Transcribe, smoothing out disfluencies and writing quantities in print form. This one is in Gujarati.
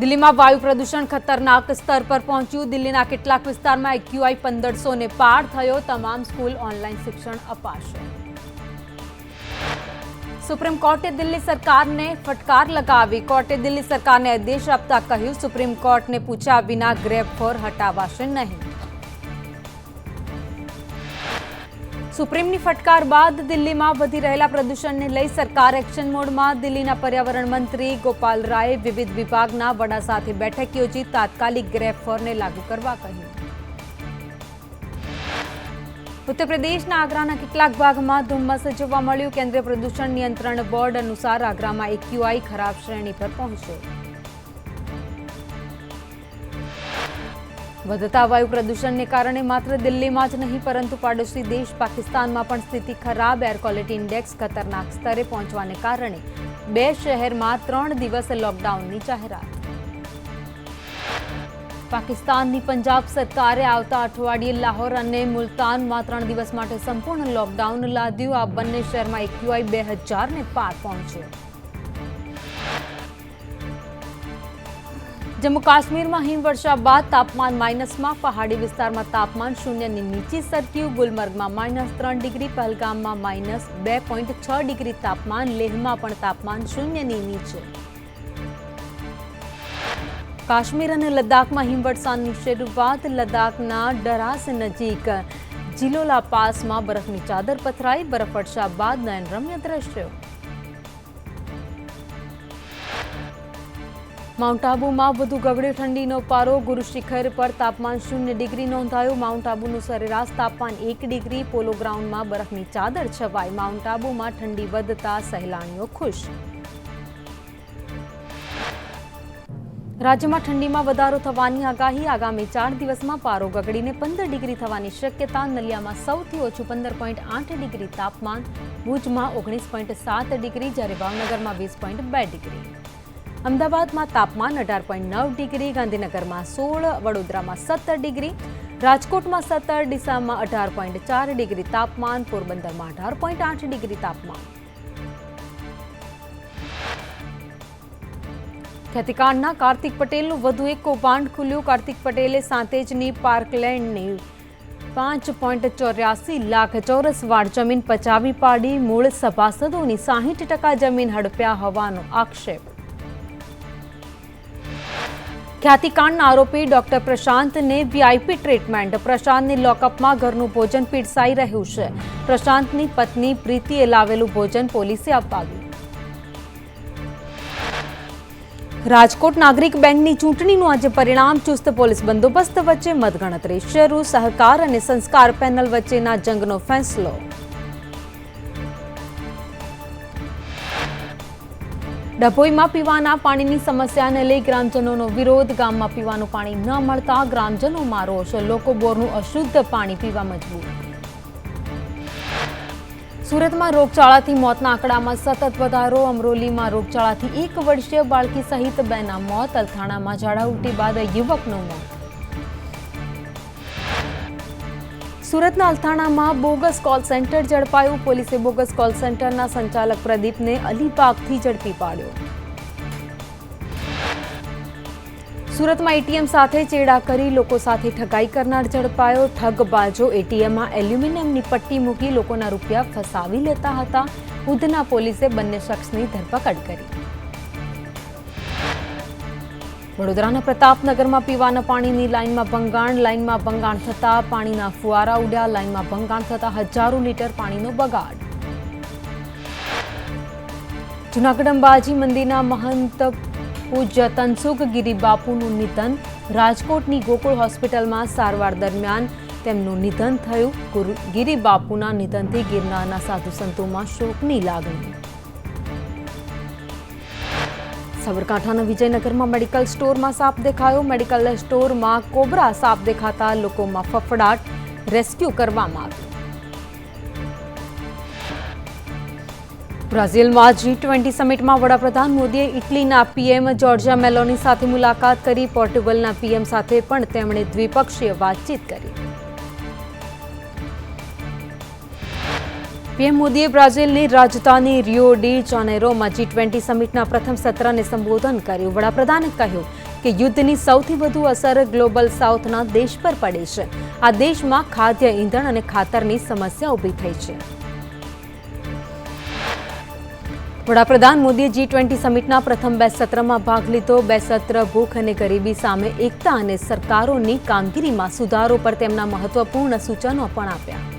દિલ્હીમાં વાયુ પ્રદૂષણ ખતરનાક સ્તર પર પહોંચ્યું। દિલ્હીના કેટલાક વિસ્તારમાં AQI 1500 ને પાર થયો। તમામ સ્કૂલ ઓનલાઈન શિક્ષણ અપાશે। સુપ્રીમ કોર્ટે દિલ્હી સરકારને ફટકાર લગાવી। કોર્ટે દિલ્હી સરકારને આદેશ આપતા કહ્યું, સુપ્રીમ કોર્ટને પૂછ્યા વિના ગ્રેપ ફોર હટાવાશે નહીં। સુપ્રીમની ફટકાર બાદ દિલ્હીમાં વધી રહેલા પ્રદૂષણને લઈ સરકાર એક્શન મોડમાં। દિલ્હીના પર્યાવરણ મંત્રી ગોપાલ રાયે વિવિધ વિભાગના વડા સાથે બેઠક યોજી તાત્કાલિક ગ્રેપ ફોરને લાગુ કરવા કહ્યું। ઉત્તર પ્રદેશના આગ્રાના કેટલાક ભાગમાં ધુમ્મસ જોવા મળ્યું। કેન્દ્રીય પ્રદૂષણ નિયંત્રણ બોર્ડ અનુસાર આગ્રામાં AQI ખરાબ શ્રેણી પર પહોંચ્યો। વધતા વાયુ પ્રદૂષણને કારણે માત્ર દિલ્હીમાં જ નહીં પરંતુ પાડોશી દેશ પાકિસ્તાનમાં પણ સ્થિતિ ખરાબ। એર ક્વોલિટી ઇન્ડેક્સ ખતરનાક સ્તરે પહોંચવાને કારણે 2 શહેરમાં 3 દિવસ લોકડાઉનની જાહેરાત। પાકિસ્તાનની પંજાબ સરકારે આવતા અઠવાડિયે લાહોર અને મુલતાનમાં 3 દિવસ માટે સંપૂર્ણ લોકડાઉન લાદ્યું। આ બંને શહેરમાં AQI 2000 ને પાર પહોંચ્યો। જમ્મુ કાશ્મીરમાં હિમવર્ષા બાદ તાપમાન માઇનસમાં। પહાડી વિસ્તારમાં તાપમાન શૂન્યની નીચે સરક્યું। ગુલમર્ગમાં -3 ડિગ્રી, પહલગામમાં -2.6 ડિગ્રી તાપમાન, લેહમાં પણ તાપમાન શૂન્યની નીચે। કાશ્મીર અને લદ્દાખમાં હિમવર્ષાની શરૂઆત। લદ્દાખના ડરાસ નજીક જીલોલા પાસમાં બરફની ચાદર પથરાઈ। બરફવર્ષા બાદ નયનરમ્ય દ્રશ્યો। માઉન્ટ આબુમાં વધુ ગગડ્યો ઠંડીનો પારો। ગુરુ શિખર પર તાપમાન 0 ડિગ્રી નોંધાયું। માઉન્ટ આબુનું સરેરાશ તાપમાન 1 ડિગ્રી। પોલો ગ્રાઉન્ડમાં બરફની ચાદર છવાઈ। માઉન્ટ આબુમાં ઠંડી વધતા સહેલાણીઓ ખુશ। રાજ્યમાં ઠંડીમાં વધારો થવાની આગાહી। આગામી 4 દિવસમાં પારો ગગડીને 15 ડિગ્રી થવાની શક્યતા। નલિયામાં સૌથી ઓછું 15.8 ડિગ્રી તાપમાન, ભુજમાં 19.7 ડિગ્રી, જ્યારે ભાવનગરમાં 20.2 ડિગ્રી। અમદાવાદમાં તાપમાન 18.9 ડિગ્રી, ગાંધીનગરમાં 16, વડોદરામાં 17 ડિગ્રી, રાજકોટમાં 17, ડીસામાં 18.4 ડિગ્રી તાપમાન, પોરબંદરમાં 18.8 ડિગ્રી તાપમાન। ખ્યાતિકાંડના કાર્તિક પટેલનું વધુ એક કૌભાંડ ખુલ્યું। કાર્તિક પટેલે સાંતેજની પાર્કલેન્ડની 5.84 લાખ ચોરસ વાડ જમીન પચાવી પાડી। મૂળ સભાસદોની 60% જમીન હડપ્યા હોવાનો આક્ષેપ। ખ્યાતિકાંડના આરોપી ડોક્ટર પ્રશાંતને VIP ટ્રીટમેન્ટ। પ્રશાંતને લોકઅપમાં ઘરનું ભોજન પીરસાઈ રહ્યું છે। પ્રશાંતની પત્ની પ્રીતિએ લાવેલું ભોજન પોલીસે અપાવ્યું। રાજકોટ નાગરિક બેંકની ચૂંટણીનું આજે પરિણામ। ચુસ્ત પોલીસ બંદોબસ્ત વચ્ચે મતગણતરી શરૂ। સહકાર અને સંસ્કાર પેનલ વચ્ચેના જંગનો ફેંસલો। ડભોઈમાં પીવાના પાણીની સમસ્યાને લઈ ગ્રામજનોનો વિરોધ। ગામમાં પીવાનું પાણી ન મળતા ગ્રામજનોમાં રોષ। લોકો બોરનું અશુદ્ધ પાણી પીવા મજબૂર। સુરતમાં રોગચાળાથી મોતના આંકડામાં સતત વધારો। અમરોલીમાં રોગચાળાથી 1 વર્ષીય બાળકી સહિત 2ના મોત। અલથાણામાં ઝાડા ઉલટી બાદ યુવકનું મોત। સુરતના અલથાણામાં બોગસ કોલ સેન્ટર ઝડપાયું। પોલીસે બોગસ કોલ સેન્ટરના સંચાલક પ્રદીપને અલીબાગથી ઝડપી પાડ્યો। સુરતમાં ATM સાથે ચેડા કરી લોકો સાથે ઠગાઈ કરનાર ઝડપાયો। ઠગબાજો ATMમાં એલ્યુમિનિયમની પટ્ટી મૂકી લોકોના રૂપિયા ફસાવી લેતા હતા। ઉધના પોલીસે બંને શખ્સની ધરપકડ કરી। વડોદરાના પ્રતાપનગરમાં પીવાના પાણીની લાઇનમાં ભંગાણ થતા પાણીના ફુવારા ઉડ્યા। લાઇનમાં ભંગાણ થતા હજારો લીટર પાણીનો બગાડ। જૂનાગઢ અંબાજી મંદિરના મહંત પૂજ્ય તનસુખ ગિરિબાપુનું નિધન। રાજકોટની ગોકુળ હોસ્પિટલમાં સારવાર દરમિયાન તેમનું નિધન થયું। ગિરિબાપુના નિધનથી ગિરનારના સાધુ સંતોમાં શોકની લાગણી। સાબરકાંઠાના વિજયનગરમાં મેડિકલ સ્ટોરમાં સાપ દેખાયો। મેડિકલ સ્ટોરમાં કોબરા સાપ દેખાતા લોકોમાં ફફડાટ। રેસ્ક્યુ કરવામાં આવ્યું। બ્રાઝિલમાં G20 સમિટમાં વડાપ્રધાન મોદીએ ઇટલીના PM જોર્જિયા મેલોની સાથે મુલાકાત કરી। પોર્ટુગલના PM સાથે પણ તેમણે દ્વિપક્ષીય વાતચીત કરી। પીએમ મોદીએ બ્રાઝિલની રાજધાની રિયો ડી જાનેરોમાં G20 સમિટના પ્રથમ સત્રને સંબોધન કર્યું। વડાપ્રધાને કહ્યું કે યુદ્ધની સૌથી વધુ અસર ગ્લોબલ સાઉથના દેશ પર પડે છે. આ દેશમાં ખાદ્ય, ઈંધણ અને ખાતરની સમસ્યા ઊભી થઈ છે. વડાપ્રધાન મોદીએ G20 સમિટના પ્રથમ 2 સત્રમાં ભાગ લીધો. 2 સત્ર ભૂખ અને ગરીબી સામે એકતા અને સરકારોની કામગીરીમાં સુધારો પર તેમના મહત્વપૂર્ણ સૂચનો પણ આપ્યા.